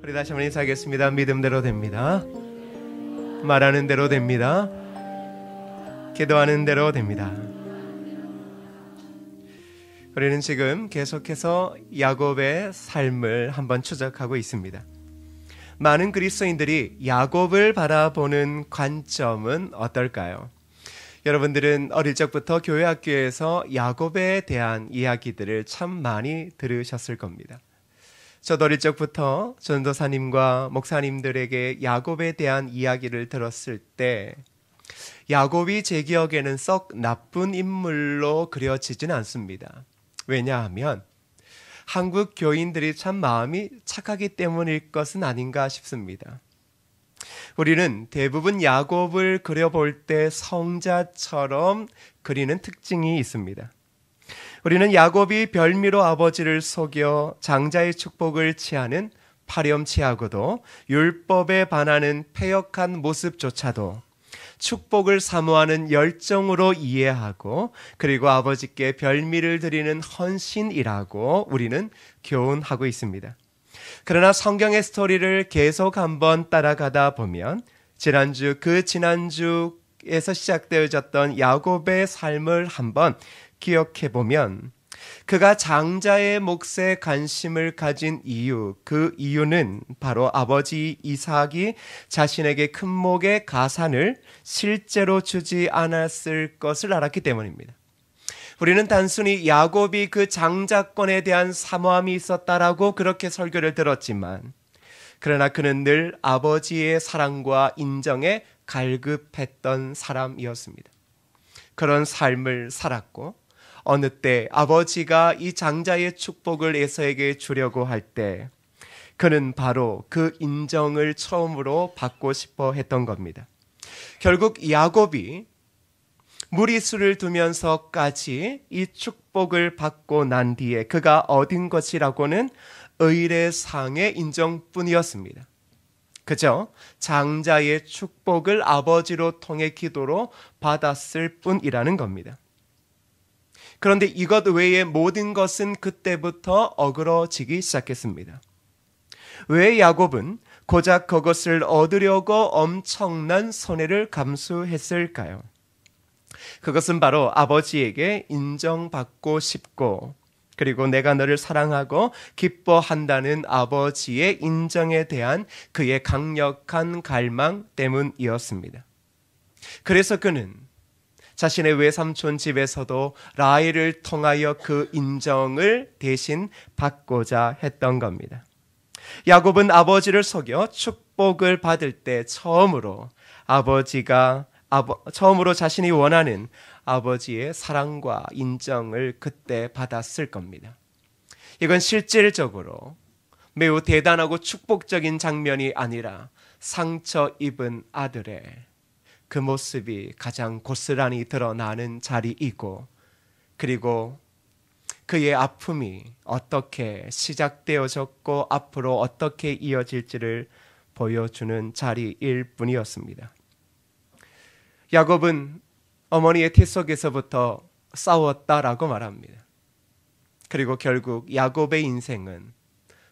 우리 다시 한번 인사하겠습니다. 믿음대로 됩니다. 말하는 대로 됩니다. 기도하는 대로 됩니다. 우리는 지금 계속해서 야곱의 삶을 한번 추적하고 있습니다. 많은 그리스도인들이 야곱을 바라보는 관점은 어떨까요? 여러분들은 어릴 적부터 교회 학교에서 야곱에 대한 이야기들을 참 많이 들으셨을 겁니다. 저도 어릴 적부터 전도사님과 목사님들에게 야곱에 대한 이야기를 들었을 때 야곱이 제 기억에는 썩 나쁜 인물로 그려지진 않습니다. 왜냐하면 한국 교인들이 참 마음이 착하기 때문일 것은 아닌가 싶습니다. 우리는 대부분 야곱을 그려볼 때 성자처럼 그리는 특징이 있습니다. 우리는 야곱이 별미로 아버지를 속여 장자의 축복을 취하는 파렴치하고도 율법에 반하는 패역한 모습조차도 축복을 사모하는 열정으로 이해하고 그리고 아버지께 별미를 드리는 헌신이라고 우리는 교훈하고 있습니다. 그러나 성경의 스토리를 계속 한번 따라가다 보면 지난주에서 시작되어졌던 야곱의 삶을 한번 기억해 보면 그가 장자의 몫에 관심을 가진 이유, 그 이유는 바로 아버지 이삭이 자신에게 큰 목의 가산을 실제로 주지 않았을 것을 알았기 때문입니다. 우리는 단순히 야곱이 그 장자권에 대한 사모함이 있었다라고 그렇게 설교를 들었지만 그러나 그는 늘 아버지의 사랑과 인정에 갈급했던 사람이었습니다. 그런 삶을 살았고 어느 때 아버지가 이 장자의 축복을 에서에게 주려고 할 때 그는 바로 그 인정을 처음으로 받고 싶어 했던 겁니다. 결국 야곱이 무리수를 두면서까지 이 축복을 받고 난 뒤에 그가 얻은 것이라고는 의례상의 인정뿐이었습니다. 그저 장자의 축복을 아버지로 통해 기도로 받았을 뿐이라는 겁니다. 그런데 이것 외에 모든 것은 그때부터 어그러지기 시작했습니다. 왜 야곱은 고작 그것을 얻으려고 엄청난 손해를 감수했을까요? 그것은 바로 아버지에게 인정받고 싶고 그리고 내가 너를 사랑하고 기뻐한다는 아버지의 인정에 대한 그의 강력한 갈망 때문이었습니다. 그래서 그는 자신의 외삼촌 집에서도 라헬을 통하여 그 인정을 대신 받고자 했던 겁니다. 야곱은 아버지를 속여 축복을 받을 때 처음으로 자신이 원하는 아버지의 사랑과 인정을 그때 받았을 겁니다. 이건 실질적으로 매우 대단하고 축복적인 장면이 아니라 상처 입은 아들의 그 모습이 가장 고스란히 드러나는 자리이고 그리고 그의 아픔이 어떻게 시작되어졌고 앞으로 어떻게 이어질지를 보여주는 자리일 뿐이었습니다. 야곱은 어머니의 태 속에서부터 싸웠다라고 말합니다. 그리고 결국 야곱의 인생은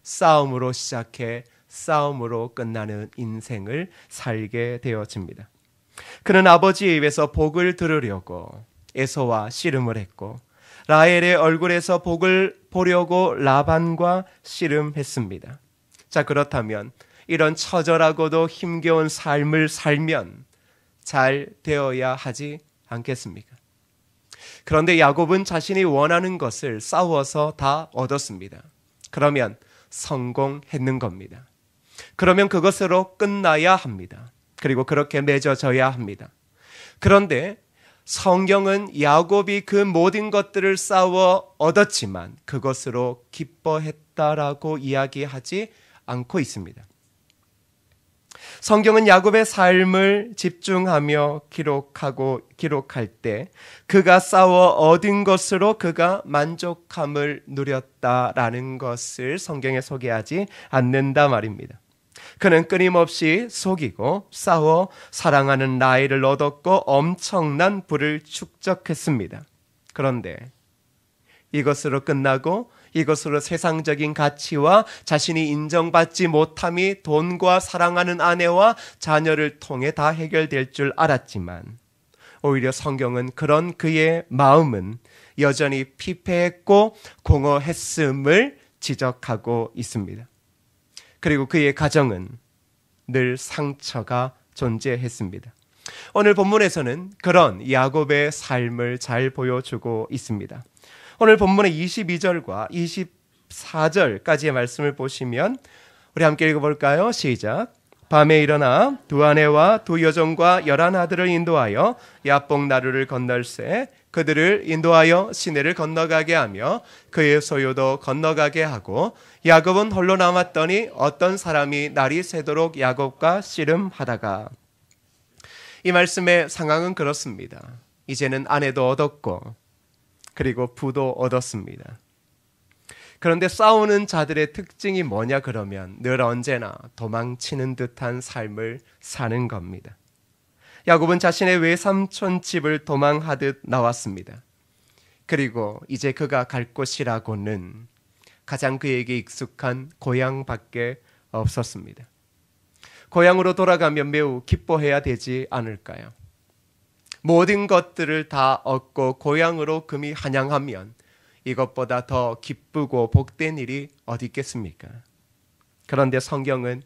싸움으로 시작해 싸움으로 끝나는 인생을 살게 되어집니다. 그는 아버지의 입에서 복을 들으려고 에서와 씨름을 했고 라헬의 얼굴에서 복을 보려고 라반과 씨름했습니다. 자, 그렇다면 이런 처절하고도 힘겨운 삶을 살면 잘 되어야 하지 않겠습니까? 그런데 야곱은 자신이 원하는 것을 싸워서 다 얻었습니다. 그러면 성공했는 겁니다. 그러면 그것으로 끝나야 합니다. 그리고 그렇게 맺어져야 합니다. 그런데 성경은 야곱이 그 모든 것들을 싸워 얻었지만 그것으로 기뻐했다라고 이야기하지 않고 있습니다. 성경은 야곱의 삶을 집중하며 기록할 때 그가 싸워 얻은 것으로 그가 만족함을 누렸다라는 것을 성경에 소개하지 않는다 말입니다. 그는 끊임없이 속이고 싸워 사랑하는 라헬을 얻었고 엄청난 부를 축적했습니다. 그런데 이것으로 끝나고 이것으로 세상적인 가치와 자신이 인정받지 못함이 돈과 사랑하는 아내와 자녀를 통해 다 해결될 줄 알았지만 오히려 성경은 그런 그의 마음은 여전히 피폐했고 공허했음을 지적하고 있습니다. 그리고 그의 가정은 늘 상처가 존재했습니다. 오늘 본문에서는 그런 야곱의 삶을 잘 보여주고 있습니다. 오늘 본문의 22절과 24절까지의 말씀을 보시면 우리 함께 읽어볼까요? 시작. 밤에 일어나 두 아내와 두 여종과 11아들을 인도하여 야복 나루를 건널세 그들을 인도하여 시내를 건너가게 하며 그의 소유도 건너가게 하고 야곱은 홀로 남았더니 어떤 사람이 날이 새도록 야곱과 씨름하다가. 이 말씀의 상황은 그렇습니다. 이제는 아내도 얻었고 그리고 부도 얻었습니다. 그런데 싸우는 자들의 특징이 뭐냐 그러면 늘 언제나 도망치는 듯한 삶을 사는 겁니다. 야곱은 자신의 외삼촌 집을 도망하듯 나왔습니다. 그리고 이제 그가 갈 곳이라고는 가장 그에게 익숙한 고향밖에 없었습니다. 고향으로 돌아가면 매우 기뻐해야 되지 않을까요? 모든 것들을 다 얻고 고향으로 금이 한양하면 이것보다 더 기쁘고 복된 일이 어디 있겠습니까? 그런데 성경은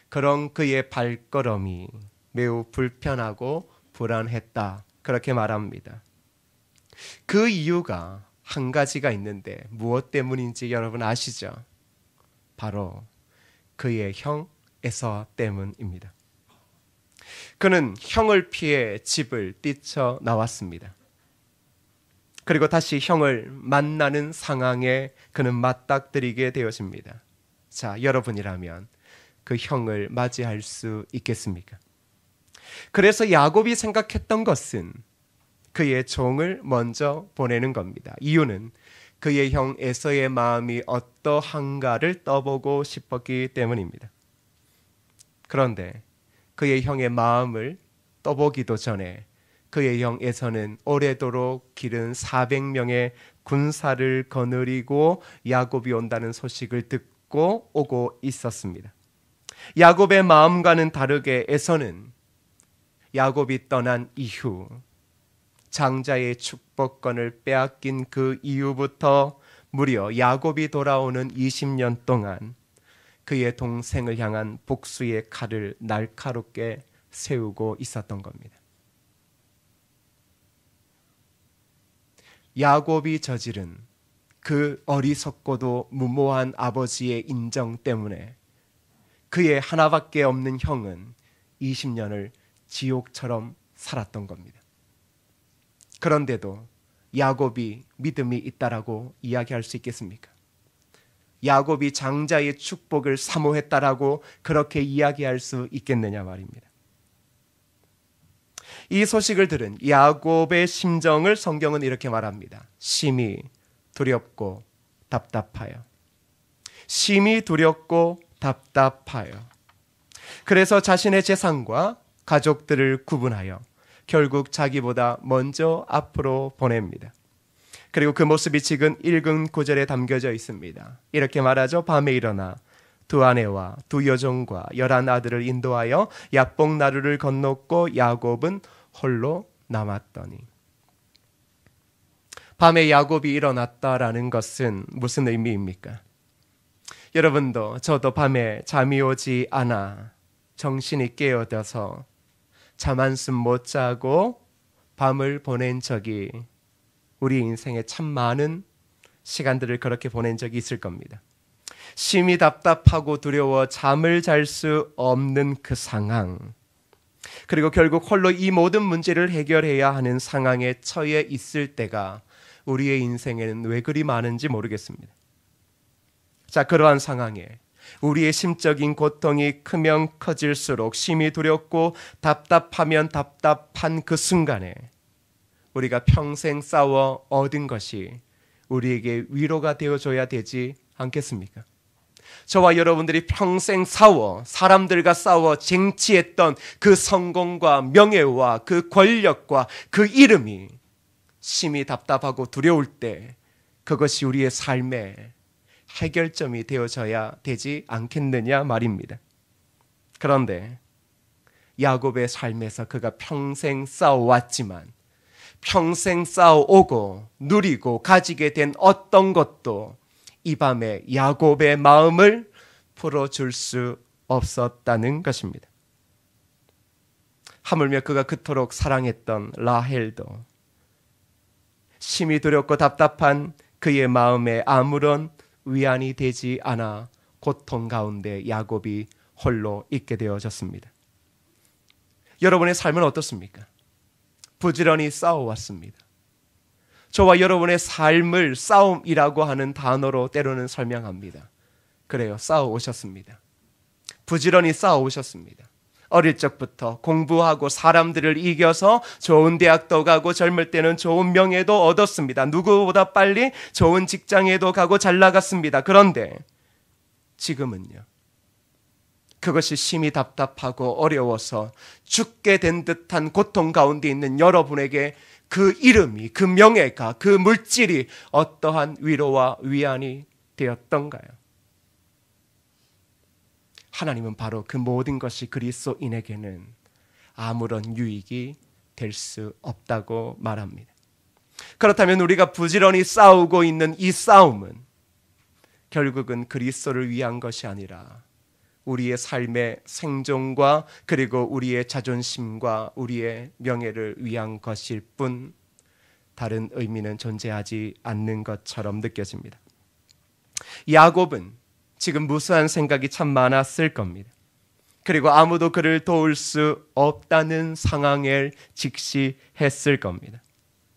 그런 그의 발걸음이 매우 불편하고 불안했다 그렇게 말합니다. 그 이유가 한 가지가 있는데 무엇 때문인지 여러분 아시죠? 바로 그의 형 에서 때문입니다. 그는 형을 피해 집을 뛰쳐 나왔습니다. 그리고 다시 형을 만나는 상황에 그는 맞닥뜨리게 되어집니다. 자, 여러분이라면 그 형을 맞이할 수 있겠습니까? 그래서 야곱이 생각했던 것은 그의 종을 먼저 보내는 겁니다. 이유는 그의 형 에서의 마음이 어떠한가를 떠보고 싶었기 때문입니다. 그런데 그의 형의 마음을 떠보기도 전에 그의 형 에서는 오래도록 기른 400명의 군사를 거느리고 야곱이 온다는 소식을 듣고 오고 있었습니다. 야곱의 마음과는 다르게 에서는 야곱이 떠난 이후 장자의 축복권을 빼앗긴 그 이후부터 무려 야곱이 돌아오는 20년 동안 그의 동생을 향한 복수의 칼을 날카롭게 세우고 있었던 겁니다. 야곱이 저지른 그 어리석고도 무모한 아버지의 인정 때문에 그의 하나밖에 없는 형은 20년을 지옥처럼 살았던 겁니다. 그런데도 야곱이 믿음이 있다라고 이야기할 수 있겠습니까? 야곱이 장자의 축복을 사모했다라고 그렇게 이야기할 수 있겠느냐 말입니다. 이 소식을 들은 야곱의 심정을 성경은 이렇게 말합니다. 심히 두렵고 답답하여. 심히 두렵고 답답하여. 그래서 자신의 재산과 가족들을 구분하여 결국 자기보다 먼저 앞으로 보냅니다. 그리고 그 모습이 지금 읽은 구절에 담겨져 있습니다. 이렇게 말하죠. 밤에 일어나 두 아내와 두 여종과 11아들을 인도하여 야복 나루를 건넜고 야곱은 홀로 남았더니. 밤에 야곱이 일어났다라는 것은 무슨 의미입니까? 여러분도 저도 밤에 잠이 오지 않아 정신이 깨어져서 잠 한숨 못 자고 밤을 보낸 적이 우리 인생에 참 많은 시간들을 그렇게 보낸 적이 있을 겁니다. 심히 답답하고 두려워 잠을 잘 수 없는 그 상황, 그리고 결국 홀로 이 모든 문제를 해결해야 하는 상황에 처해 있을 때가 우리의 인생에는 왜 그리 많은지 모르겠습니다. 자, 그러한 상황에 우리의 심적인 고통이 크면 커질수록 심히 두렵고 답답하면 답답한 그 순간에 우리가 평생 싸워 얻은 것이 우리에게 위로가 되어줘야 되지 않겠습니까? 저와 여러분들이 평생 사람들과 싸워 쟁취했던 그 성공과 명예와 그 권력과 그 이름이 심히 답답하고 두려울 때 그것이 우리의 삶에 해결점이 되어져야 되지 않겠느냐 말입니다. 그런데 야곱의 삶에서 그가 평생 싸워왔지만 평생 싸워오고 누리고 가지게 된 어떤 것도 이 밤에 야곱의 마음을 풀어줄 수 없었다는 것입니다. 하물며 그가 그토록 사랑했던 라헬도 심히 두렵고 답답한 그의 마음에 아무런 위안이 되지 않아 고통 가운데 야곱이 홀로 있게 되어졌습니다. 여러분의 삶은 어떻습니까? 부지런히 싸워왔습니다. 저와 여러분의 삶을 싸움이라고 하는 단어로 때로는 설명합니다. 그래요, 싸워오셨습니다. 부지런히 싸워오셨습니다. 어릴 적부터 공부하고 사람들을 이겨서 좋은 대학도 가고 젊을 때는 좋은 명예도 얻었습니다. 누구보다 빨리 좋은 직장에도 가고 잘 나갔습니다. 그런데 지금은요, 그것이 심히 답답하고 어려워서 죽게 된 듯한 고통 가운데 있는 여러분에게 그 이름이, 그 명예가, 그 물질이 어떠한 위로와 위안이 되었던가요? 하나님은 바로 그 모든 것이 그리스도인에게는 아무런 유익이 될 수 없다고 말합니다. 그렇다면 우리가 부지런히 싸우고 있는 이 싸움은 결국은 그리스도를 위한 것이 아니라 우리의 삶의 생존과 그리고 우리의 자존심과 우리의 명예를 위한 것일 뿐 다른 의미는 존재하지 않는 것처럼 느껴집니다. 야곱은 지금 무수한 생각이 참 많았을 겁니다. 그리고 아무도 그를 도울 수 없다는 상황을 직시했을 겁니다.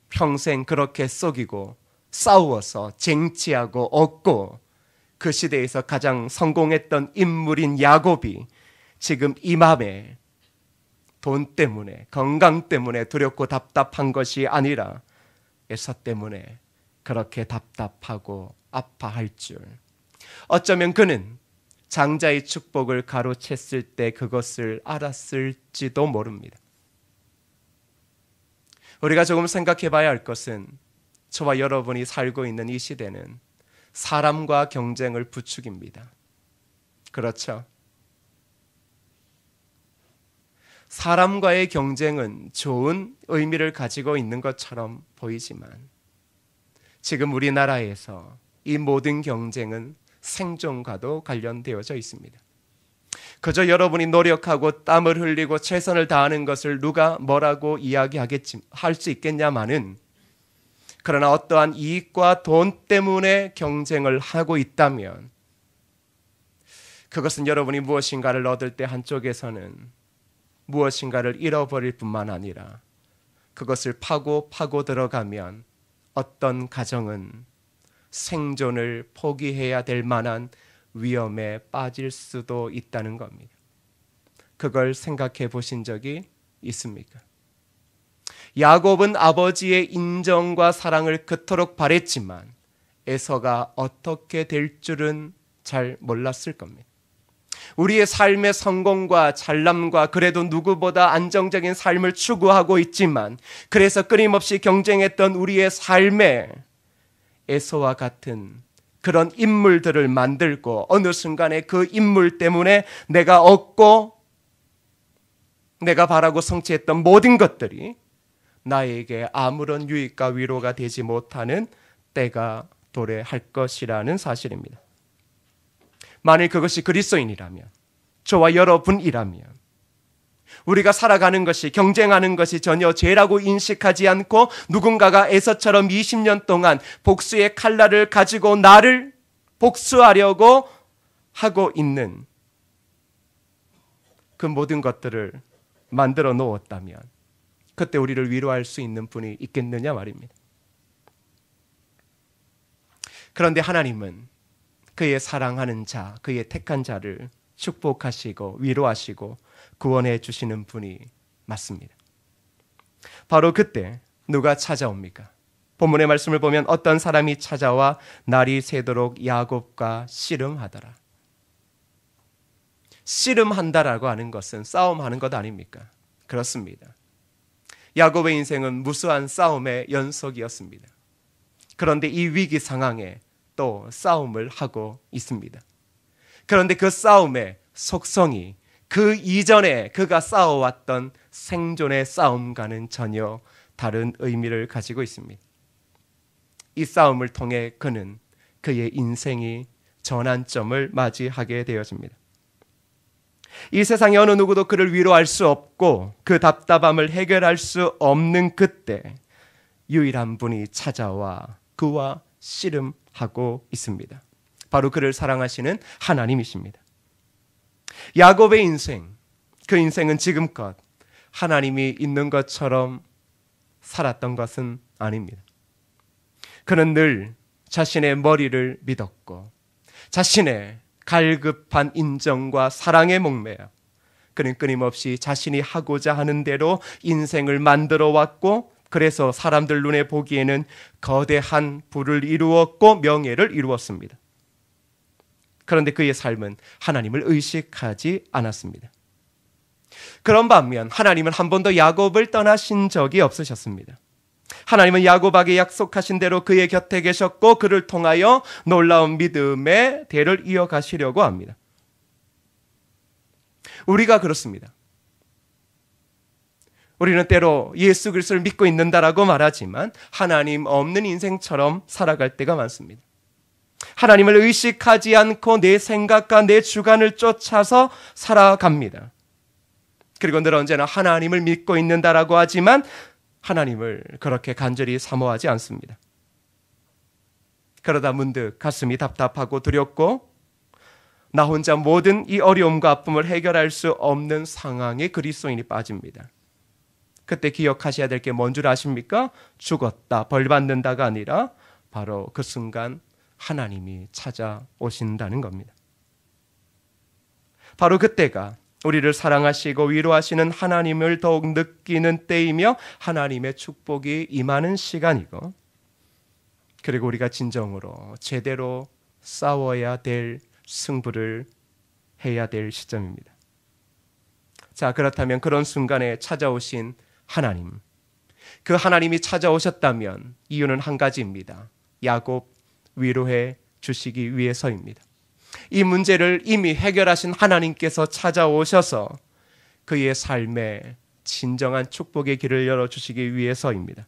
평생 그렇게 속이고 싸워서 쟁취하고 얻고 그 시대에서 가장 성공했던 인물인 야곱이 지금 이 맘에 돈 때문에, 건강 때문에 두렵고 답답한 것이 아니라 에서 때문에 그렇게 답답하고 아파할 줄. 어쩌면 그는 장자의 축복을 가로챘을 때 그것을 알았을지도 모릅니다. 우리가 조금 생각해 봐야 할 것은 저와 여러분이 살고 있는 이 시대는 사람과 경쟁을 부추깁니다. 그렇죠? 사람과의 경쟁은 좋은 의미를 가지고 있는 것처럼 보이지만 지금 우리나라에서 이 모든 경쟁은 생존과도 관련되어져 있습니다. 그저 여러분이 노력하고 땀을 흘리고 최선을 다하는 것을 누가 뭐라고 할 수 있겠냐마는 그러나 어떠한 이익과 돈 때문에 경쟁을 하고 있다면 그것은 여러분이 무엇인가를 얻을 때 한쪽에서는 무엇인가를 잃어버릴 뿐만 아니라 그것을 파고 들어가면 어떤 가정은 생존을 포기해야 될 만한 위험에 빠질 수도 있다는 겁니다. 그걸 생각해 보신 적이 있습니까? 야곱은 아버지의 인정과 사랑을 그토록 바랬지만 에서가 어떻게 될 줄은 잘 몰랐을 겁니다. 우리의 삶의 성공과 잘남과 그래도 누구보다 안정적인 삶을 추구하고 있지만 그래서 끊임없이 경쟁했던 우리의 삶에 에서와 같은 그런 인물들을 만들고 어느 순간에 그 인물 때문에 내가 얻고 내가 바라고 성취했던 모든 것들이 나에게 아무런 유익과 위로가 되지 못하는 때가 도래할 것이라는 사실입니다. 만일 그것이 그리스도인이라면, 저와 여러분이라면 우리가 살아가는 것이, 경쟁하는 것이 전혀 죄라고 인식하지 않고 누군가가 에서처럼 20년 동안 복수의 칼날을 가지고 나를 복수하려고 하고 있는 그 모든 것들을 만들어 놓았다면 그때 우리를 위로할 수 있는 분이 있겠느냐 말입니다. 그런데 하나님은 그의 사랑하는 자, 그의 택한 자를 축복하시고 위로하시고 구원해 주시는 분이 맞습니다. 바로 그때 누가 찾아옵니까? 본문의 말씀을 보면 어떤 사람이 찾아와 날이 새도록 야곱과 씨름하더라. 씨름한다라고 하는 것은 싸움하는 것 아닙니까? 그렇습니다. 야곱의 인생은 무수한 싸움의 연속이었습니다. 그런데 이 위기 상황에 또 싸움을 하고 있습니다. 그런데 그 싸움의 속성이 그 이전에 그가 싸워왔던 생존의 싸움과는 전혀 다른 의미를 가지고 있습니다. 이 싸움을 통해 그는 그의 인생이 전환점을 맞이하게 되어집니다. 이 세상에 어느 누구도 그를 위로할 수 없고 그 답답함을 해결할 수 없는 그때 유일한 분이 찾아와 그와 씨름하고 있습니다. 바로 그를 사랑하시는 하나님이십니다. 야곱의 인생, 그 인생은 지금껏 하나님이 있는 것처럼 살았던 것은 아닙니다. 그는 늘 자신의 머리를 믿었고 자신의 갈급한 인정과 사랑에 목매어 그는 끊임없이 자신이 하고자 하는 대로 인생을 만들어 왔고 그래서 사람들 눈에 보기에는 거대한 부를 이루었고 명예를 이루었습니다. 그런데 그의 삶은 하나님을 의식하지 않았습니다. 그런 반면 하나님은 한 번도 야곱을 떠나신 적이 없으셨습니다. 하나님은 야곱에게 약속하신 대로 그의 곁에 계셨고 그를 통하여 놀라운 믿음의 대를 이어가시려고 합니다. 우리가 그렇습니다. 우리는 때로 예수 그리스도를 믿고 있는다라고 말하지만 하나님 없는 인생처럼 살아갈 때가 많습니다. 하나님을 의식하지 않고 내 생각과 내 주관을 쫓아서 살아갑니다. 그리고 늘 언제나 하나님을 믿고 있는다라고 하지만 하나님을 그렇게 간절히 사모하지 않습니다. 그러다 문득 가슴이 답답하고 두렵고 나 혼자 모든 이 어려움과 아픔을 해결할 수 없는 상황에 그리스도인이 빠집니다. 그때 기억하셔야 될 게 뭔 줄 아십니까? 죽었다, 벌 받는다가 아니라 바로 그 순간 하나님이 찾아오신다는 겁니다. 바로 그때가 우리를 사랑하시고 위로하시는 하나님을 더욱 느끼는 때이며 하나님의 축복이 임하는 시간이고 그리고 우리가 진정으로 제대로 싸워야 될 승부를 해야 될 시점입니다. 자, 그렇다면 그런 순간에 찾아오신 하나님, 그 하나님이 찾아오셨다면 이유는 한 가지입니다. 야곱 위로해 주시기 위해서입니다. 이 문제를 이미 해결하신 하나님께서 찾아오셔서 그의 삶에 진정한 축복의 길을 열어주시기 위해서입니다.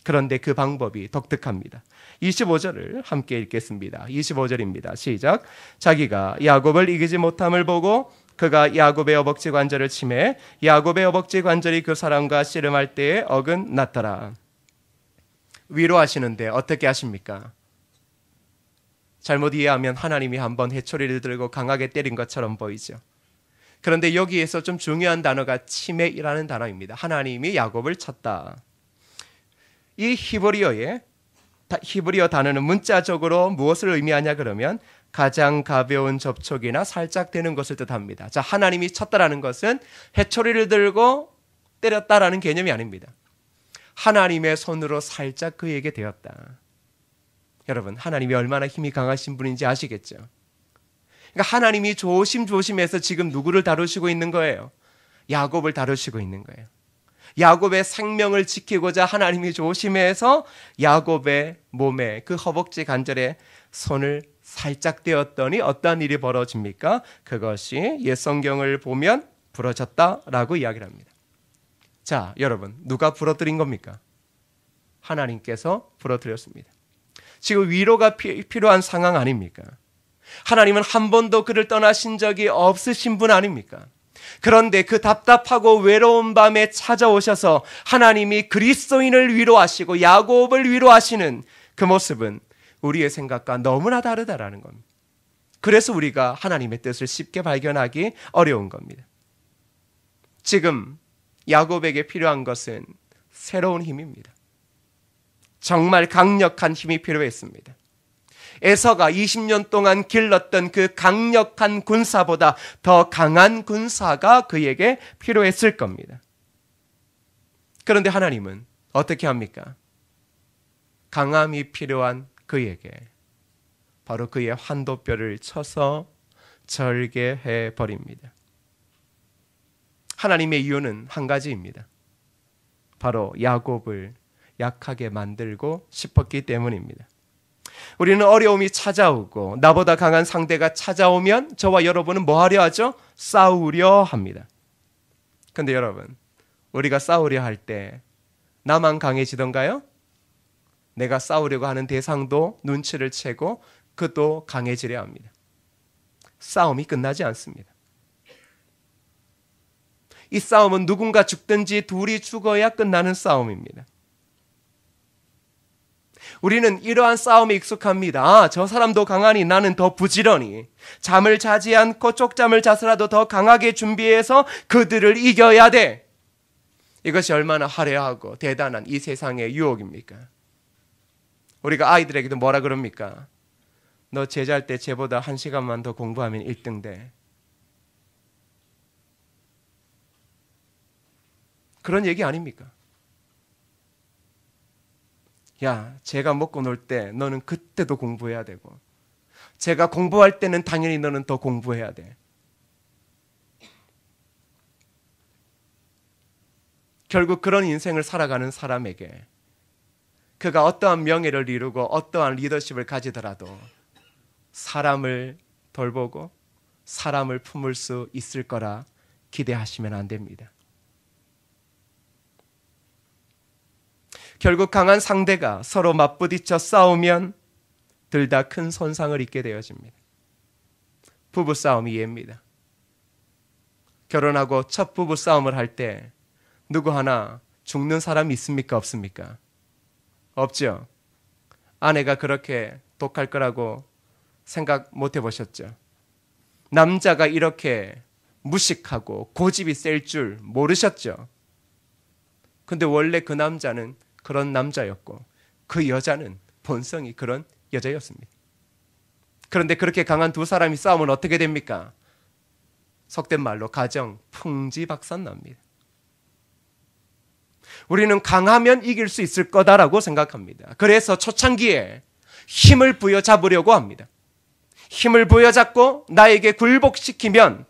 그런데 그 방법이 독특합니다. 25절을 함께 읽겠습니다. 25절입니다. 시작. 자기가 야곱을 이기지 못함을 보고 그가 야곱의 허벅지 관절을 치매 야곱의 허벅지 관절이 그 사람과 씨름할 때에 어긋났더라. 위로하시는데 어떻게 하십니까? 잘못 이해하면 하나님이 한번 해초리를 들고 강하게 때린 것처럼 보이죠. 그런데 여기에서 좀 중요한 단어가 치매이라는 단어입니다. 하나님이 야곱을 쳤다. 이 히브리어 단어는 문자적으로 무엇을 의미하냐 그러면 가장 가벼운 접촉이나 살짝 되는 것을 뜻합니다. 자, 하나님이 쳤다라는 것은 해초리를 들고 때렸다라는 개념이 아닙니다. 하나님의 손으로 살짝 그에게 되었다. 여러분, 하나님이 얼마나 힘이 강하신 분인지 아시겠죠? 그러니까 하나님이 조심조심해서 지금 누구를 다루시고 있는 거예요? 야곱을 다루시고 있는 거예요. 야곱의 생명을 지키고자 하나님이 조심해서 야곱의 몸에 그 허벅지 관절에 손을 살짝 떼었더니 어떤 일이 벌어집니까? 그것이 옛 성경을 보면 부러졌다라고 이야기를 합니다. 자, 여러분, 누가 부러뜨린 겁니까? 하나님께서 부러뜨렸습니다. 지금 위로가 필요한 상황 아닙니까? 하나님은 한 번도 그를 떠나신 적이 없으신 분 아닙니까? 그런데 그 답답하고 외로운 밤에 찾아오셔서 하나님이 그리스도인을 위로하시고 야곱을 위로하시는 그 모습은 우리의 생각과 너무나 다르다라는 겁니다. 그래서 우리가 하나님의 뜻을 쉽게 발견하기 어려운 겁니다. 지금 야곱에게 필요한 것은 새로운 힘입니다. 정말 강력한 힘이 필요했습니다. 에서가 20년 동안 길렀던 그 강력한 군사보다 더 강한 군사가 그에게 필요했을 겁니다. 그런데 하나님은 어떻게 합니까? 강함이 필요한 그에게 바로 그의 환도뼈를 쳐서 절개해 버립니다. 하나님의 이유는 한 가지입니다. 바로 야곱을 약하게 만들고 싶었기 때문입니다. 우리는 어려움이 찾아오고 나보다 강한 상대가 찾아오면 저와 여러분은 뭐 하려 하죠? 싸우려 합니다. 근데 여러분, 우리가 싸우려 할 때 나만 강해지던가요? 내가 싸우려고 하는 대상도 눈치를 채고 그도 강해지려 합니다. 싸움이 끝나지 않습니다. 이 싸움은 누군가 죽든지 둘이 죽어야 끝나는 싸움입니다. 우리는 이러한 싸움에 익숙합니다. 저 사람도 강하니 나는 더 부지런히 잠을 자지 않고 쪽잠을 자서라도 더 강하게 준비해서 그들을 이겨야 돼. 이것이 얼마나 화려하고 대단한 이 세상의 유혹입니까? 우리가 아이들에게도 뭐라 그럽니까? 너 제자할 때 쟤보다 1시간만 더 공부하면 1등 돼. 그런 얘기 아닙니까? 야, 제가 먹고 놀 때 너는 그때도 공부해야 되고 제가 공부할 때는 당연히 너는 더 공부해야 돼. 결국 그런 인생을 살아가는 사람에게 그가 어떠한 명예를 이루고 어떠한 리더십을 가지더라도 사람을 돌보고 사람을 품을 수 있을 거라 기대하시면 안 됩니다. 결국 강한 상대가 서로 맞부딪혀 싸우면 둘 다 큰 손상을 입게 되어집니다. 부부싸움이 예입니다. 결혼하고 첫 부부싸움을 할 때 누구 하나 죽는 사람이 있습니까? 없습니까? 없죠. 아내가 그렇게 독할 거라고 생각 못 해보셨죠? 남자가 이렇게 무식하고 고집이 셀 줄 모르셨죠? 근데 원래 그 남자는 그런 남자였고 그 여자는 본성이 그런 여자였습니다. 그런데 그렇게 강한 두 사람이 싸우면 어떻게 됩니까? 속된 말로 가정 풍지박산납니다. 우리는 강하면 이길 수 있을 거다라고 생각합니다. 그래서 초창기에 힘을 부여잡으려고 합니다. 힘을 부여잡고 나에게 굴복시키면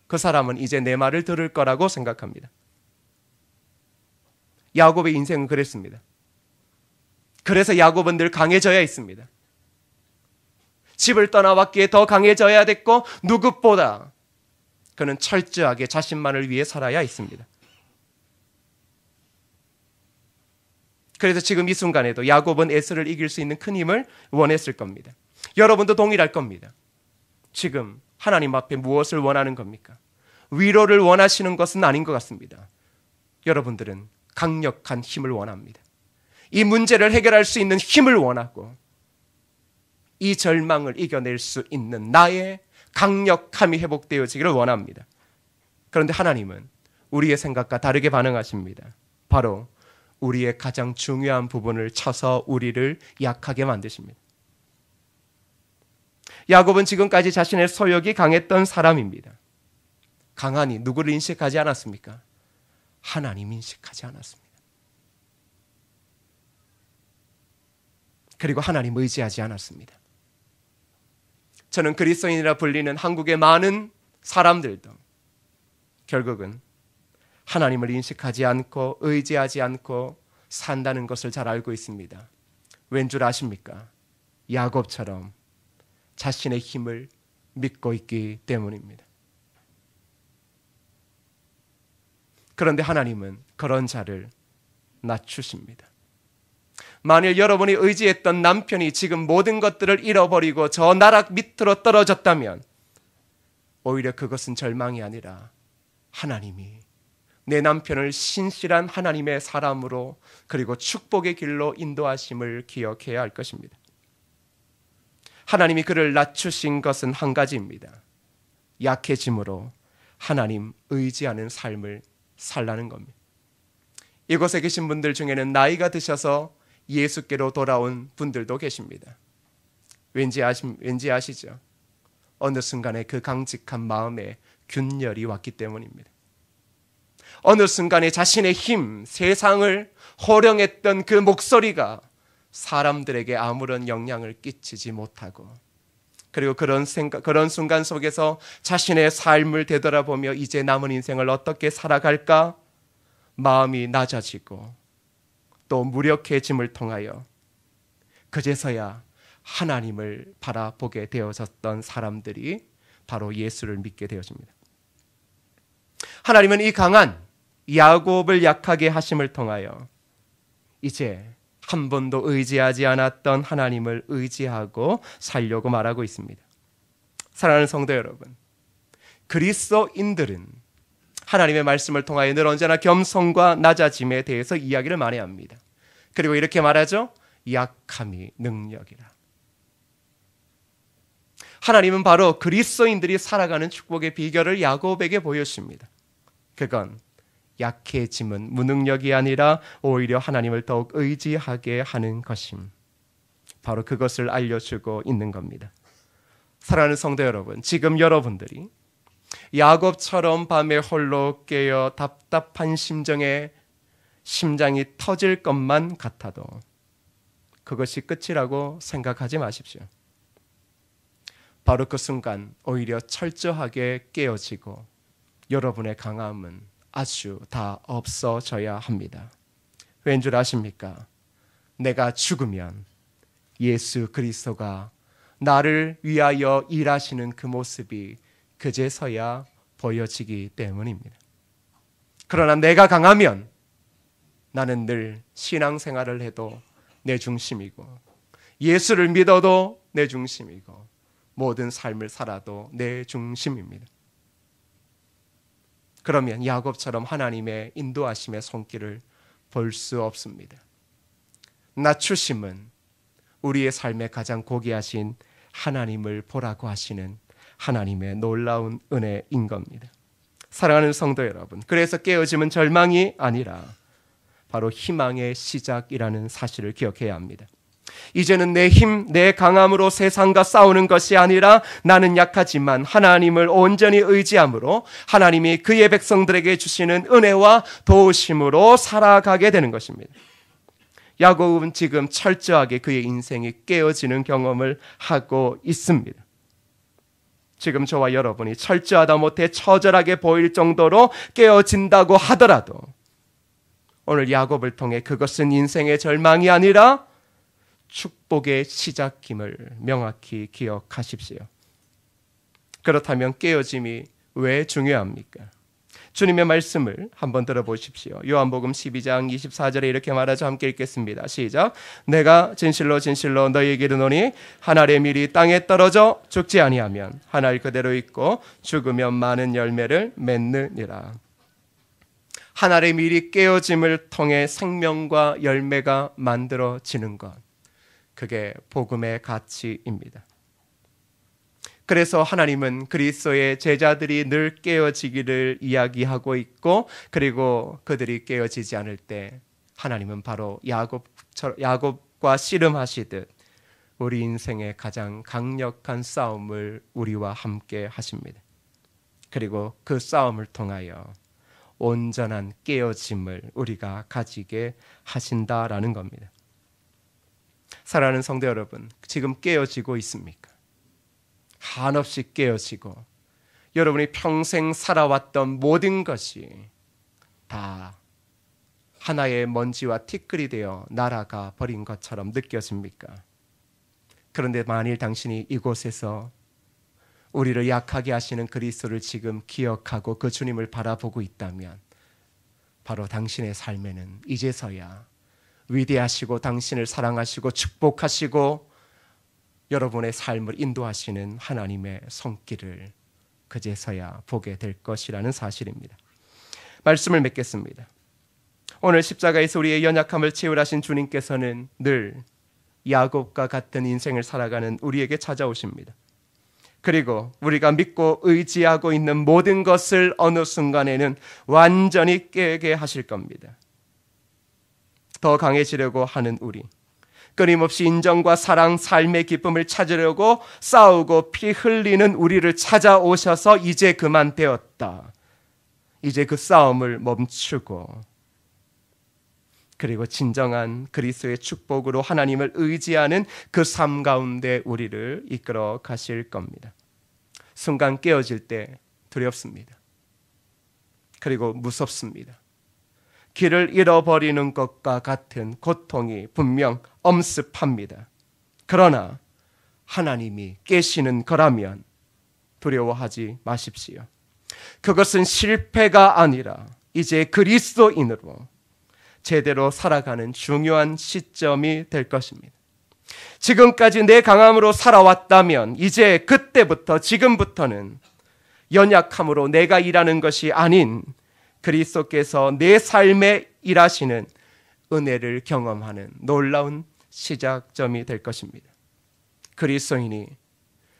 그 사람은 이제 내 말을 들을 거라고 생각합니다. 야곱의 인생은 그랬습니다. 그래서 야곱은 늘 강해져야 했습니다. 집을 떠나왔기에 더 강해져야 됐고 누구보다 그는 철저하게 자신만을 위해 살아야 했습니다. 그래서 지금 이 순간에도 야곱은 에서를 이길 수 있는 큰 힘을 원했을 겁니다. 여러분도 동일할 겁니다. 지금 하나님 앞에 무엇을 원하는 겁니까? 위로를 원하시는 것은 아닌 것 같습니다. 여러분들은 강력한 힘을 원합니다. 이 문제를 해결할 수 있는 힘을 원하고 이 절망을 이겨낼 수 있는 나의 강력함이 회복되어지기를 원합니다. 그런데 하나님은 우리의 생각과 다르게 반응하십니다. 바로 우리의 가장 중요한 부분을 쳐서 우리를 약하게 만드십니다. 야곱은 지금까지 자신의 소욕이 강했던 사람입니다. 강하니 누구를 인식하지 않았습니까? 하나님 인식하지 않았습니다. 그리고 하나님 의지하지 않았습니다. 저는 그리스도인이라 불리는 한국의 많은 사람들도 결국은 하나님을 인식하지 않고 의지하지 않고 산다는 것을 잘 알고 있습니다. 왠 줄 아십니까? 야곱처럼 자신의 힘을 믿고 있기 때문입니다. 그런데 하나님은 그런 자를 낮추십니다. 만일 여러분이 의지했던 남편이 지금 모든 것들을 잃어버리고 저 나락 밑으로 떨어졌다면 오히려 그것은 절망이 아니라 하나님이 내 남편을 신실한 하나님의 사람으로 그리고 축복의 길로 인도하심을 기억해야 할 것입니다. 하나님이 그를 낮추신 것은 한 가지입니다. 약해짐으로 하나님 의지하는 삶을 살라는 겁니다. 이곳에 계신 분들 중에는 나이가 드셔서 예수께로 돌아온 분들도 계십니다. 왠지 아시죠? 어느 순간에 그 강직한 마음에 균열이 왔기 때문입니다. 어느 순간에 자신의 힘, 세상을 호령했던 그 목소리가 사람들에게 아무런 영향을 끼치지 못하고 그리고 그런 순간 속에서 자신의 삶을 되돌아보며 이제 남은 인생을 어떻게 살아갈까 마음이 낮아지고 또 무력해짐을 통하여 그제서야 하나님을 바라보게 되어졌던 사람들이 바로 예수를 믿게 되어집니다. 하나님은 이 강한 야곱을 약하게 하심을 통하여 이제 한 번도 의지하지 않았던 하나님을 의지하고 살려고 말하고 있습니다. 사랑하는 성도 여러분, 그리스도인들은 하나님의 말씀을 통하여 늘 언제나 겸손과 낮아짐에 대해서 이야기를 많이 합니다. 그리고 이렇게 말하죠. 약함이 능력이라. 하나님은 바로 그리스도인들이 살아가는 축복의 비결을 야곱에게 보여주십니다. 그건 약해짐은 무능력이 아니라 오히려 하나님을 더욱 의지하게 하는 것임. 바로 그것을 알려주고 있는 겁니다. 사랑하는 성도 여러분, 지금 여러분들이 야곱처럼 밤에 홀로 깨어 답답한 심정에 심장이 터질 것만 같아도 그것이 끝이라고 생각하지 마십시오. 바로 그 순간 오히려 철저하게 깨어지고 여러분의 강함은 아주 다 없어져야 합니다. 왠 줄 아십니까? 내가 죽으면 예수 그리스도가 나를 위하여 일하시는 그 모습이 그제서야 보여지기 때문입니다. 그러나 내가 강하면 나는 늘 신앙생활을 해도 내 중심이고 예수를 믿어도 내 중심이고 모든 삶을 살아도 내 중심입니다. 그러면 야곱처럼 하나님의 인도하심의 손길을 볼 수 없습니다. 낮추심은 우리의 삶에 가장 고귀하신 하나님을 보라고 하시는 하나님의 놀라운 은혜인 겁니다. 사랑하는 성도 여러분, 그래서 깨어짐은 절망이 아니라 바로 희망의 시작이라는 사실을 기억해야 합니다. 이제는 내 힘, 내 강함으로 세상과 싸우는 것이 아니라 나는 약하지만 하나님을 온전히 의지함으로 하나님이 그의 백성들에게 주시는 은혜와 도우심으로 살아가게 되는 것입니다. 야곱은 지금 철저하게 그의 인생이 깨어지는 경험을 하고 있습니다. 지금 저와 여러분이 철저하다 못해 처절하게 보일 정도로 깨어진다고 하더라도 오늘 야곱을 통해 그것은 인생의 절망이 아니라 축복의 시작임을 명확히 기억하십시오. 그렇다면 깨어짐이 왜 중요합니까? 주님의 말씀을 한번 들어보십시오. 요한복음 12장 24절에 이렇게 말하죠. 함께 읽겠습니다. 시작. 내가 진실로 진실로 너희에게 이르노니 한 알의 밀이 땅에 떨어져 죽지 아니하면 한 알 그대로 있고 죽으면 많은 열매를 맺느니라. 한 알의 밀이 깨어짐을 통해 생명과 열매가 만들어지는 것, 그게 복음의 가치입니다. 그래서 하나님은 그리스도의 제자들이 늘 깨어지기를 이야기하고 있고, 그리고 그들이 깨어지지 않을 때 하나님은 바로 야곱과 씨름하시듯 우리 인생의 가장 강력한 싸움을 우리와 함께 하십니다. 그리고 그 싸움을 통하여 온전한 깨어짐을 우리가 가지게 하신다라는 겁니다. 사랑하는 성도 여러분, 지금 깨어지고 있습니까? 한없이 깨어지고 여러분이 평생 살아왔던 모든 것이 다 하나의 먼지와 티끌이 되어 날아가 버린 것처럼 느껴집니까? 그런데 만일 당신이 이곳에서 우리를 약하게 하시는 그리스도를 지금 기억하고 그 주님을 바라보고 있다면 바로 당신의 삶에는 이제서야 위대하시고 당신을 사랑하시고 축복하시고 여러분의 삶을 인도하시는 하나님의 손길을 그제서야 보게 될 것이라는 사실입니다. 말씀을 맺겠습니다. 오늘 십자가에서 우리의 연약함을 채우라신 주님께서는 늘 야곱과 같은 인생을 살아가는 우리에게 찾아오십니다. 그리고 우리가 믿고 의지하고 있는 모든 것을 어느 순간에는 완전히 깨게 하실 겁니다. 더 강해지려고 하는 우리, 끊임없이 인정과 사랑, 삶의 기쁨을 찾으려고 싸우고 피 흘리는 우리를 찾아오셔서 이제 그만 되었다, 이제 그 싸움을 멈추고 그리고 진정한 그리스도의 축복으로 하나님을 의지하는 그 삶 가운데 우리를 이끌어 가실 겁니다. 순간 깨어질 때 두렵습니다. 그리고 무섭습니다. 길을 잃어버리는 것과 같은 고통이 분명 엄습합니다. 그러나 하나님이 깨시는 거라면 두려워하지 마십시오. 그것은 실패가 아니라 이제 그리스도인으로 제대로 살아가는 중요한 시점이 될 것입니다. 지금까지 내 강함으로 살아왔다면 이제 그때부터 지금부터는 연약함으로 내가 일하는 것이 아닌 그리스도께서 내 삶에 일하시는 은혜를 경험하는 놀라운 시작점이 될 것입니다. 그리스도인이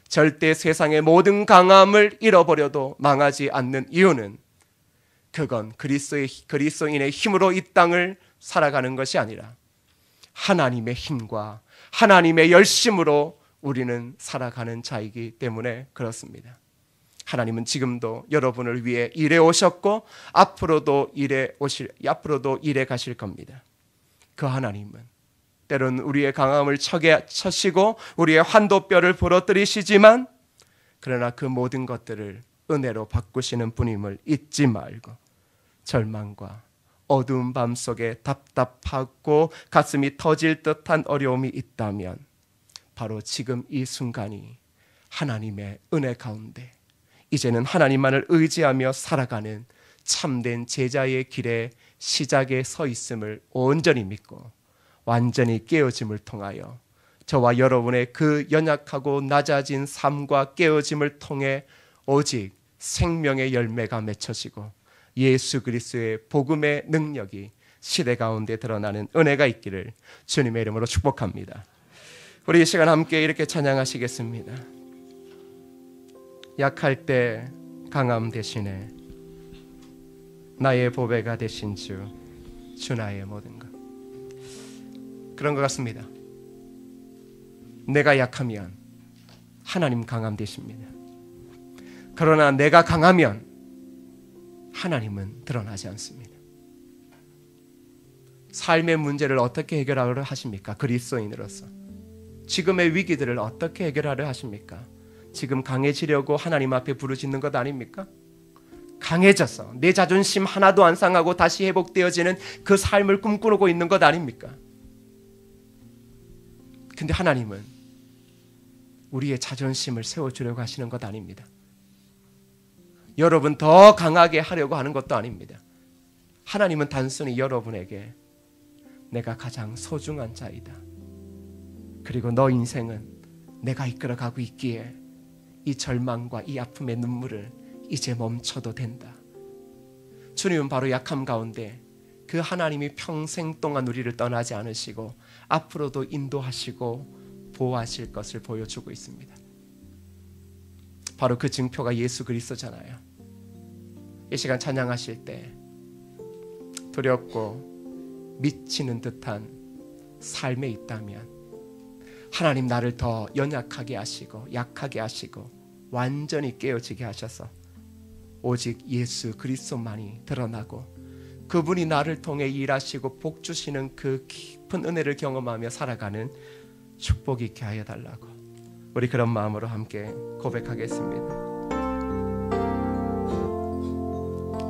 절대 세상의 모든 강함을 잃어버려도 망하지 않는 이유는 그건 그리스도인의 힘으로 이 땅을 살아가는 것이 아니라 하나님의 힘과 하나님의 열심으로 우리는 살아가는 자이기 때문에 그렇습니다. 하나님은 지금도 여러분을 위해 일해 오셨고 앞으로도 일해 가실 겁니다. 그 하나님은 때론 우리의 강함을 쳐시고 우리의 환도뼈를 부러뜨리시지만 그러나 그 모든 것들을 은혜로 바꾸시는 분임을 잊지 말고 절망과 어두운 밤 속에 답답하고 가슴이 터질 듯한 어려움이 있다면 바로 지금 이 순간이 하나님의 은혜 가운데 이제는 하나님만을 의지하며 살아가는 참된 제자의 길의 시작에 서 있음을 온전히 믿고 완전히 깨어짐을 통하여 저와 여러분의 그 연약하고 낮아진 삶과 깨어짐을 통해 오직 생명의 열매가 맺혀지고 예수 그리스도의 복음의 능력이 시대 가운데 드러나는 은혜가 있기를 주님의 이름으로 축복합니다. 우리 이 시간 함께 이렇게 찬양하시겠습니다. 약할 때 강함 대신에 나의 보배가 되신 주 나의 모든 것. 그런 것 같습니다. 내가 약하면 하나님 강함 되십니다. 그러나 내가 강하면 하나님은 드러나지 않습니다. 삶의 문제를 어떻게 해결하려 하십니까? 그리스도인으로서 지금의 위기들을 어떻게 해결하려 하십니까? 지금 강해지려고 하나님 앞에 부르짖는 것 아닙니까? 강해져서 내 자존심 하나도 안 상하고 다시 회복되어지는 그 삶을 꿈꾸고 있는 것 아닙니까? 근데 하나님은 우리의 자존심을 세워주려고 하시는 것 아닙니다. 여러분 더 강하게 하려고 하는 것도 아닙니다. 하나님은 단순히 여러분에게 내가 가장 소중한 자이다. 그리고 너 인생은 내가 이끌어가고 있기에 이 절망과 이 아픔의 눈물을 이제 멈춰도 된다. 주님은 바로 약함 가운데 그 하나님이 평생 동안 우리를 떠나지 않으시고 앞으로도 인도하시고 보호하실 것을 보여주고 있습니다. 바로 그 증표가 예수 그리스도잖아요. 이 시간 찬양하실 때 두렵고 미치는 듯한 삶에 있다면 하나님 나를 더 연약하게 하시고 약하게 하시고 완전히 깨어지게 하셔서 오직 예수 그리스도만이 드러나고 그분이 나를 통해 일하시고 복 주시는 그 깊은 은혜를 경험하며 살아가는 축복이 있게 하여 달라고 우리 그런 마음으로 함께 고백하겠습니다.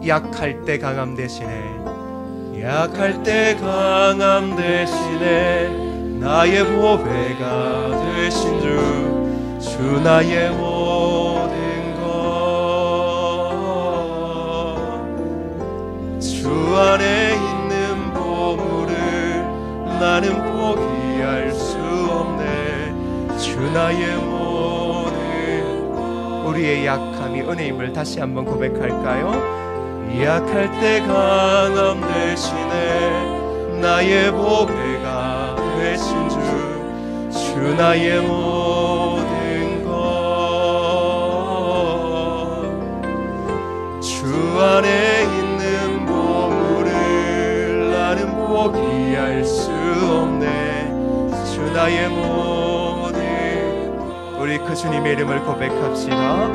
약할 때 강함 대신에 약할 때 강함 대신에 나의 보배가 되신 주 나의 모든 것 주 안에 있는 보물을 나는 포기할 수 없네 주 나의 모든 우리의 약함이 은혜임을 다시 한번 고백할까요? 약할 때 강함 대신에 나의 보배가 되신 주 나의 모든 것 주 안에 있는 보물을 나는 포기할 수 없네 주 나의 모든 우리 그 주님의 이름을 고백합시다.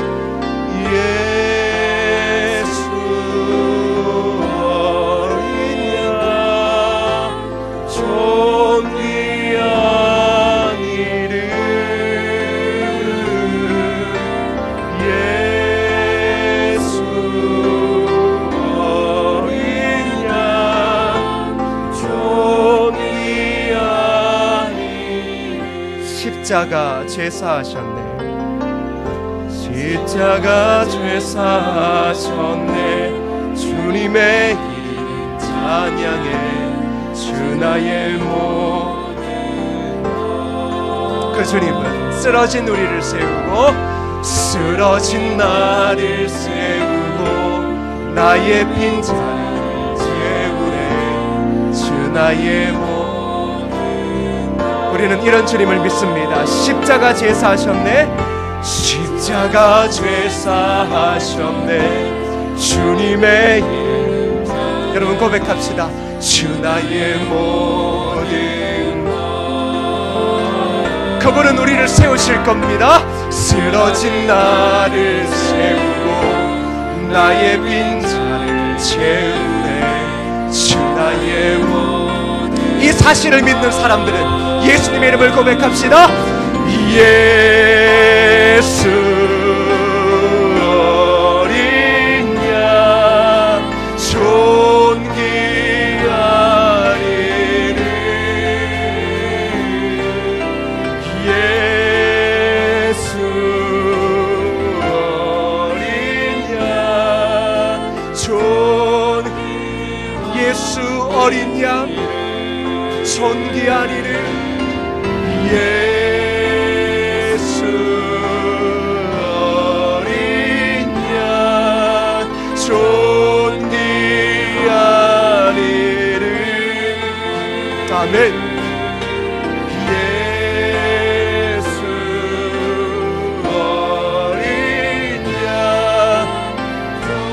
십자가 죄사하셨네. 십자가 죄사하셨네. 주님의 이름 찬양해. 주 나의 모든 그 주님은 쓰러진 우리를 세우고 쓰러진 나를 세우고 나의 빈자리를 채우네. 주 나의 모든 우리는 이런 주님을 믿습니다. 십자가 제사하셨네. 십자가 제사하셨네. 주님의 이름 여러분 고백합시다. 주 나의 모든 그분은 우리를 세우실 겁니다. 쓰러진 나를 세우고 나의 빈자리를 채우네. 주 나의 모든 이 사실을 믿는 사람들은 예수님의 이름을 고백합시다. 예수 어린 양 존귀하리를. 예수 어린 양 예수 어린 양 존귀하리를. 예수 어린 양 존귀하리를. 아멘. 예수 어린 양.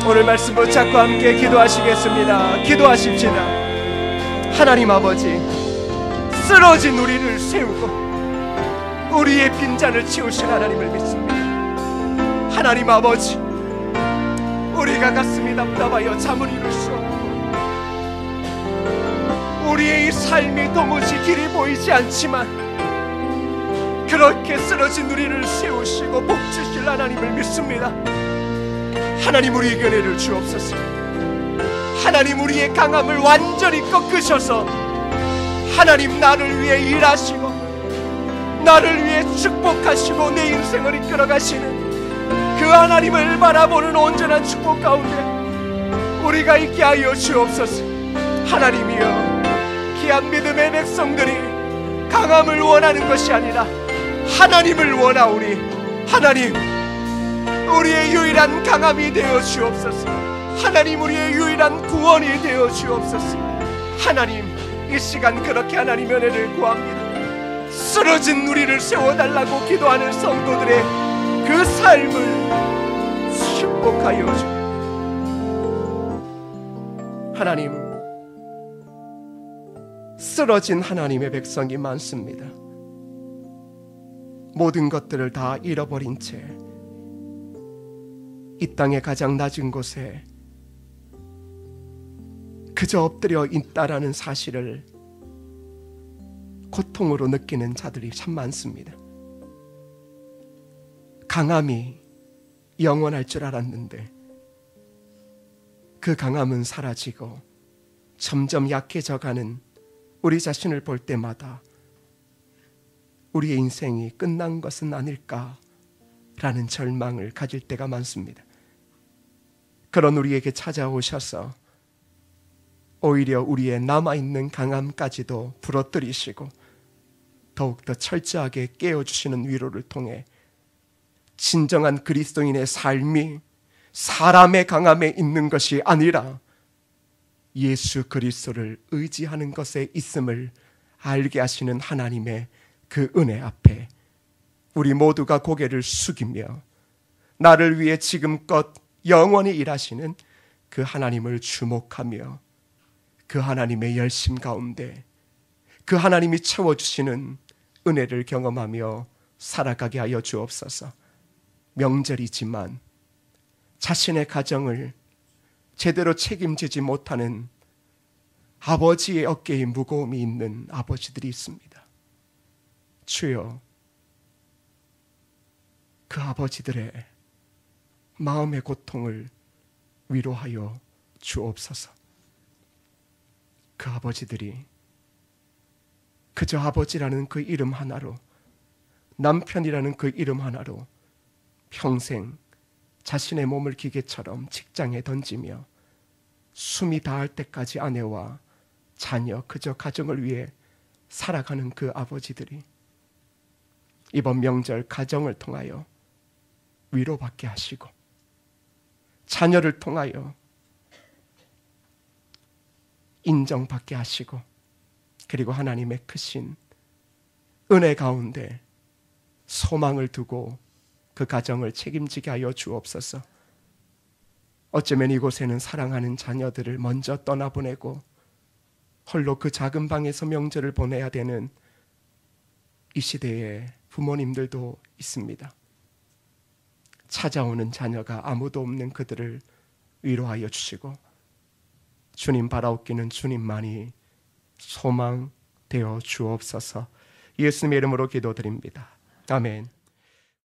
오늘 말씀 붙잡고 함께 기도하시겠습니다. 기도하십시다. 하나님 아버지, 쓰러진 우리를 세우고 우리의 빈잔을 채우실 하나님을 믿습니다. 하나님 아버지, 우리가 가슴이 답답하여 잠을 이룰 수 없고 우리의 이 삶이 도무지 길이 보이지 않지만 그렇게 쓰러진 우리를 세우시고 복주실 하나님을 믿습니다. 하나님, 우리에게 은혜를 주옵소서. 하나님, 우리의 강함을 완전히 꺾으셔서 하나님, 나를 위해 일하시고 나를 위해 축복하시고 내 인생을 이끌어가시는 그 하나님을 바라보는 온전한 축복 가운데 우리가 있게 하여 주옵소서. 하나님이여, 귀한 믿음의 백성들이 강함을 원하는 것이 아니라 하나님을 원하오니 하나님, 우리의 유일한 강함이 되어 주옵소서. 하나님, 우리의 유일한 구원이 되어 주옵소서. 하나님, 이 시간 그렇게 하나님의 은혜를 구합니다. 쓰러진 우리를 세워달라고 기도하는 성도들의 그 삶을 축복하여 주. 하나님, 쓰러진 하나님의 백성이 많습니다. 모든 것들을 다 잃어버린 채 이 땅의 가장 낮은 곳에 그저 엎드려 있다라는 사실을 고통으로 느끼는 자들이 참 많습니다. 강함이 영원할 줄 알았는데 그 강함은 사라지고 점점 약해져가는 우리 자신을 볼 때마다 우리의 인생이 끝난 것은 아닐까라는 절망을 가질 때가 많습니다. 그런 우리에게 찾아오셔서 오히려 우리의 남아있는 강함까지도 부러뜨리시고 더욱더 철저하게 깨워주시는 위로를 통해 진정한 그리스도인의 삶이 사람의 강함에 있는 것이 아니라 예수 그리스도를 의지하는 것에 있음을 알게 하시는 하나님의 그 은혜 앞에 우리 모두가 고개를 숙이며 나를 위해 지금껏 영원히 일하시는 그 하나님을 주목하며 그 하나님의 열심 가운데 그 하나님이 채워주시는 은혜를 경험하며 살아가게 하여 주옵소서. 명절이지만 자신의 가정을 제대로 책임지지 못하는 아버지의 어깨에 무거움이 있는 아버지들이 있습니다. 주여, 그 아버지들의 마음의 고통을 위로하여 주옵소서. 그 아버지들이 그저 아버지라는 그 이름 하나로 남편이라는 그 이름 하나로 평생 자신의 몸을 기계처럼 직장에 던지며 숨이 닿을 때까지 아내와 자녀, 그저 가정을 위해 살아가는 그 아버지들이 이번 명절 가정을 통하여 위로받게 하시고, 자녀를 통하여 인정받게 하시고, 그리고 하나님의 크신 은혜 가운데 소망을 두고 그 가정을 책임지게 하여 주옵소서. 어쩌면 이곳에는 사랑하는 자녀들을 먼저 떠나보내고 홀로 그 작은 방에서 명절을 보내야 되는 이 시대의 부모님들도 있습니다. 찾아오는 자녀가 아무도 없는 그들을 위로하여 주시고, 주님 바라옵기는 주님만이 소망 되어 주옵소서. 예수님의 이름으로 기도드립니다. 아멘.